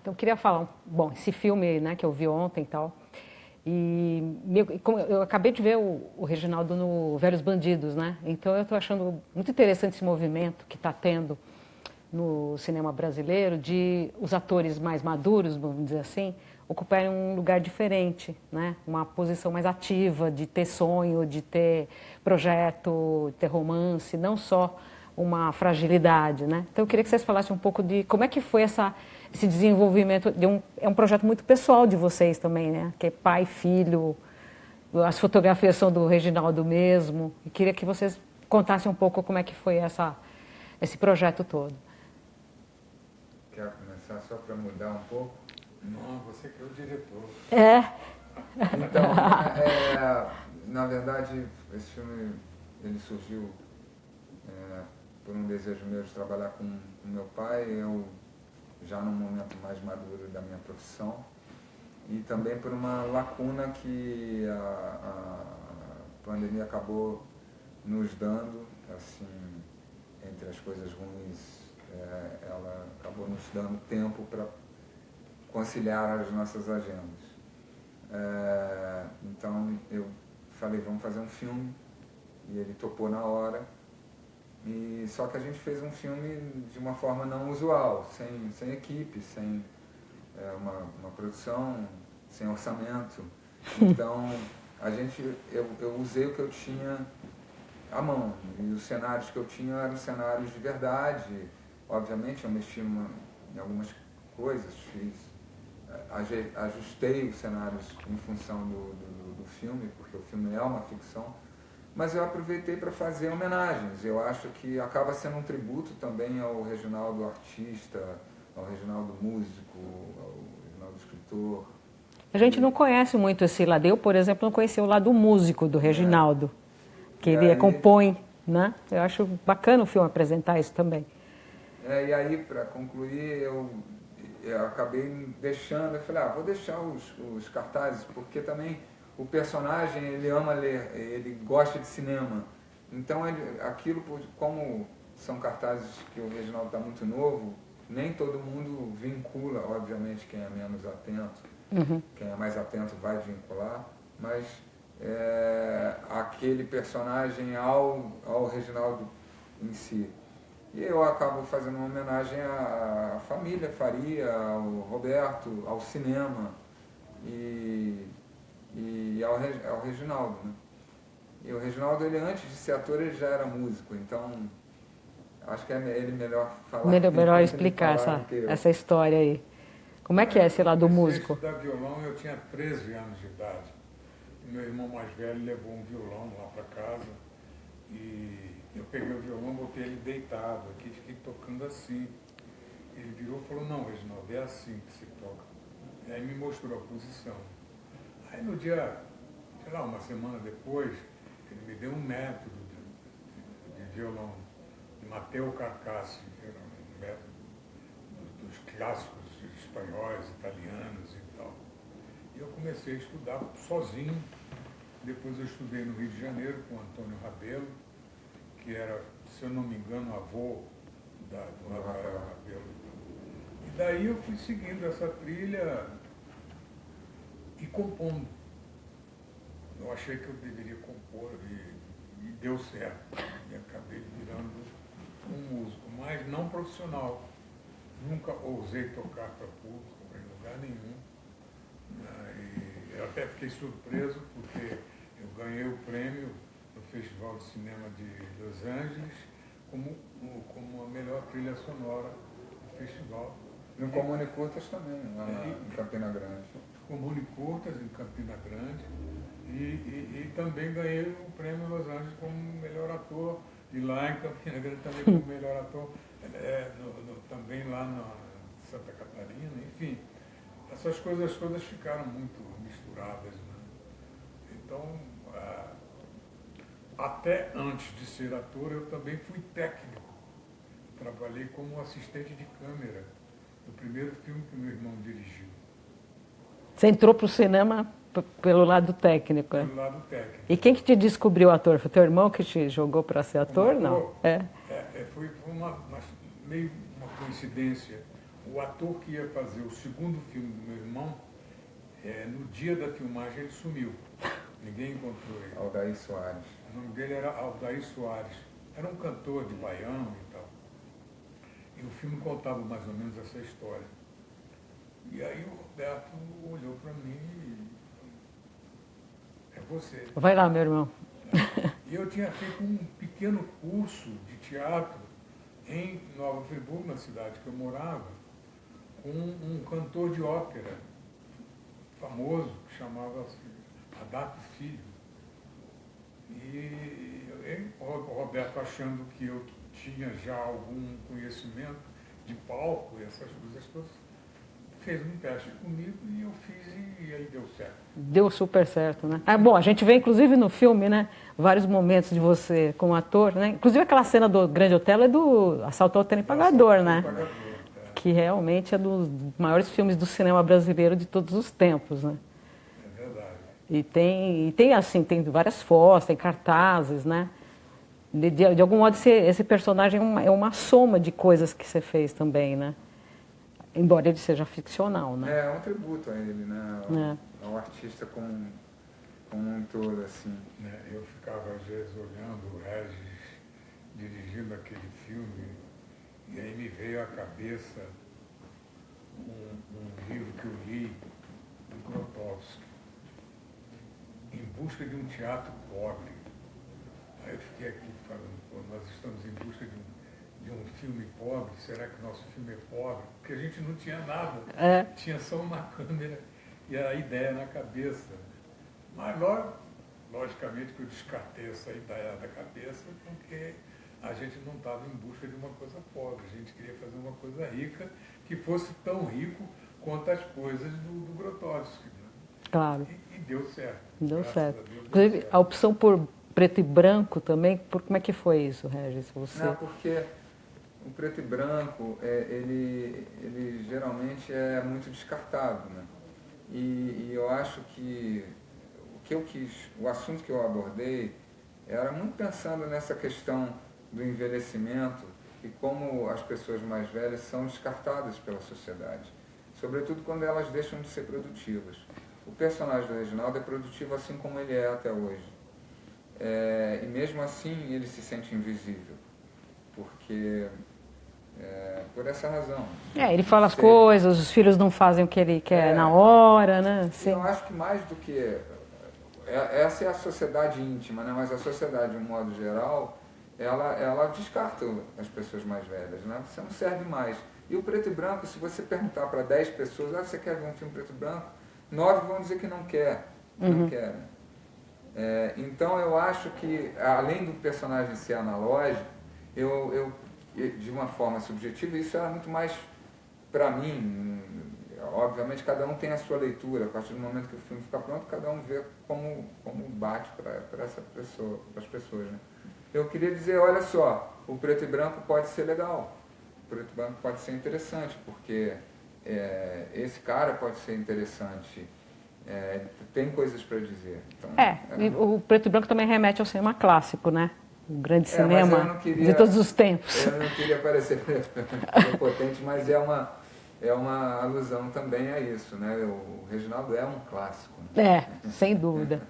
Então, eu queria falar, bom, esse filme, né, que eu vi ontem e tal, como eu acabei de ver o Reginaldo no Velhos Bandidos, né? Então, eu estou achando muito interessante esse movimento que está tendo no cinema brasileiro de os atores mais maduros, vamos dizer assim, ocuparem um lugar diferente, né? Uma posição mais ativa, de ter sonho, de ter projeto, de ter romance, não só uma fragilidade, né? Então eu queria que vocês falassem um pouco de como é que foi esse desenvolvimento é um projeto muito pessoal de vocês também, né? Que é pai, filho, as fotografias são do Reginaldo mesmo. Eu queria que vocês contassem um pouco como é que foi esse projeto todo. Quer começar só para mudar um pouco? Não, você que é o diretor. Então, na verdade, esse filme ele surgiu por um desejo meu de trabalhar com meu pai, eu já num momento mais maduro da minha profissão, e também por uma lacuna que a pandemia acabou nos dando, assim, entre as coisas ruins, ela acabou nos dando tempo para conciliar as nossas agendas. Então eu falei, vamos fazer um filme, e ele topou na hora, e só que a gente fez um filme de uma forma não usual, sem equipe, sem uma produção, sem orçamento. Então eu usei o que eu tinha à mão, e os cenários que eu tinha eram cenários de verdade. Obviamente eu mexi em algumas coisas, ajustei os cenários em função do filme, porque o filme é uma ficção, mas eu aproveitei para fazer homenagens. Eu acho que acaba sendo um tributo também ao Reginaldo artista, ao Reginaldo músico, ao Reginaldo escritor. A gente não conhece muito esse lado. Eu, por exemplo, não conhecia o lado músico do Reginaldo, que ele compõe, né? Eu acho bacana o filme apresentar isso também. E aí, para concluir, eu acabei deixando, eu falei, vou deixar os cartazes, porque também o personagem, ele ama ler, ele gosta de cinema. Então, aquilo, como são cartazes que o Reginaldo está muito novo, nem todo mundo vincula, obviamente, quem é menos atento. Quem é mais atento vai vincular, mas aquele personagem ao Reginaldo em si. E eu acabo fazendo uma homenagem à família Faria, ao Roberto, ao cinema e ao Reginaldo, né? E o Reginaldo, ele antes de ser ator, ele já era músico, então acho que é ele melhor falar. Melhor explicar essa história aí. Como é que é esse lado do músico? Eu comecei a estudar violão, eu tinha 13 anos de idade. Meu irmão mais velho levou um violão lá para casa e eu peguei o violão, botei ele deitado aqui, fiquei tocando assim. Ele virou e falou, não, Reginaldo, é assim que se toca. E aí me mostrou a posição. Aí no dia, sei lá, uma semana depois, ele me deu um método de violão, de Mateo Carcassi, que era um método dos clássicos espanhóis, italianos e tal. E eu comecei a estudar sozinho. Depois eu estudei no Rio de Janeiro com o Antônio Rabelo, que era, se eu não me engano, avô do Rafael Rabelo. E daí eu fui seguindo essa trilha e compondo. Eu achei que eu deveria compor e deu certo. E acabei virando um músico, mas não profissional. Nunca ousei tocar para público, em lugar nenhum. E eu até fiquei surpreso porque eu ganhei o prêmio no Festival de Cinema de Los Angeles como a melhor trilha sonora do festival. No Comune Curtas também, lá em Campina Grande. Comune Curtas, em Campina Grande. E também ganhei o prêmio Los Angeles como melhor ator. E lá em Campina Grande também como melhor ator. Também lá na Santa Catarina. Enfim, essas coisas todas ficaram muito misturadas, né? Então, até antes de ser ator, eu também fui técnico. Trabalhei como assistente de câmera do primeiro filme que meu irmão dirigiu. Você entrou para o cinema pelo lado técnico, Pelo lado técnico. E quem que te descobriu ator? Foi teu irmão que te jogou para ser ator? Não? Foi meio uma coincidência. o ator que ia fazer o segundo filme do meu irmão, no dia da filmagem ele sumiu. Ninguém encontrou ele. Aldair Soares. O nome dele era Aldair Soares. Era um cantor de baião e tal. E o filme contava mais ou menos essa história. E aí o Roberto olhou para mim e falou, é você. Vai lá, meu irmão. E eu tinha feito um pequeno curso de teatro em Nova Friburgo, na cidade que eu morava, com um cantor de ópera famoso, que chamava-se Adato Filho. E o Roberto, achando que eu tinha já algum conhecimento de palco e essas coisas todas, fez um teste comigo e eu fiz e aí deu certo. Deu super certo, né? Bom, a gente vê inclusive no filme, né, vários momentos de você como ator, né? Inclusive aquela cena do Grande Otelo é do Assalto ao Trem Pagador, né? Que realmente é dos maiores filmes do cinema brasileiro de todos os tempos, né? É verdade. E tem assim, tem várias fotos, tem cartazes, né? De algum modo esse personagem é uma soma de coisas que você fez também, né? Embora ele seja ficcional, né? É um tributo a ele, né? Ao artista como um todo, assim. Eu ficava às vezes olhando o Regis dirigindo aquele filme e aí me veio à cabeça um livro que eu li do Grotowski, Em Busca de um Teatro Pobre. Aí eu fiquei aqui falando, pô, nós estamos em busca de um filme pobre, será que nosso filme é pobre? Porque a gente não tinha nada, tinha só uma câmera e a ideia na cabeça. Mas logicamente que eu descartei essa ideia da cabeça porque a gente não estava em busca de uma coisa pobre, a gente queria fazer uma coisa rica que fosse tão rico quanto as coisas do Grotowski. Né? Claro. E deu certo. Deu certo. Deus, Inclusive, certo. a opção por preto e branco também, como é que foi isso, Regis? Você... Não, porque o preto e branco, ele geralmente é muito descartado, né? E eu acho que o que eu quis, o assunto que eu abordei, era muito pensando nessa questão do envelhecimento e como as pessoas mais velhas são descartadas pela sociedade, sobretudo quando elas deixam de ser produtivas. O personagem do Reginaldo é produtivo assim como ele é até hoje. E mesmo assim ele se sente invisível, porque por essa razão. ele fala as coisas, os filhos não fazem o que ele quer na hora, né? Sim. Eu acho que mais do que... Essa é a sociedade íntima, né? Mas a sociedade, de um modo geral, ela descarta as pessoas mais velhas, né? Você não serve mais. E o preto e branco, se você perguntar para 10 pessoas, você quer ver um filme preto e branco? 9 vão dizer que não quer, não querem. Então eu acho que, além do personagem ser analógico, eu de uma forma subjetiva, isso era muito mais para mim. Obviamente cada um tem a sua leitura, a partir do momento que o filme fica pronto, cada um vê como bate para essa pessoa, para as pessoas. Né? Eu queria dizer, olha só, o preto e branco pode ser legal, o preto e branco pode ser interessante, porque esse cara pode ser interessante, tem coisas para dizer. Então, o preto e branco também remete ao cinema clássico, né? O grande cinema de todos os tempos. Eu não queria parecer prepotente, mas é uma alusão também a isso, né? O Reginaldo é um clássico. Sem dúvida.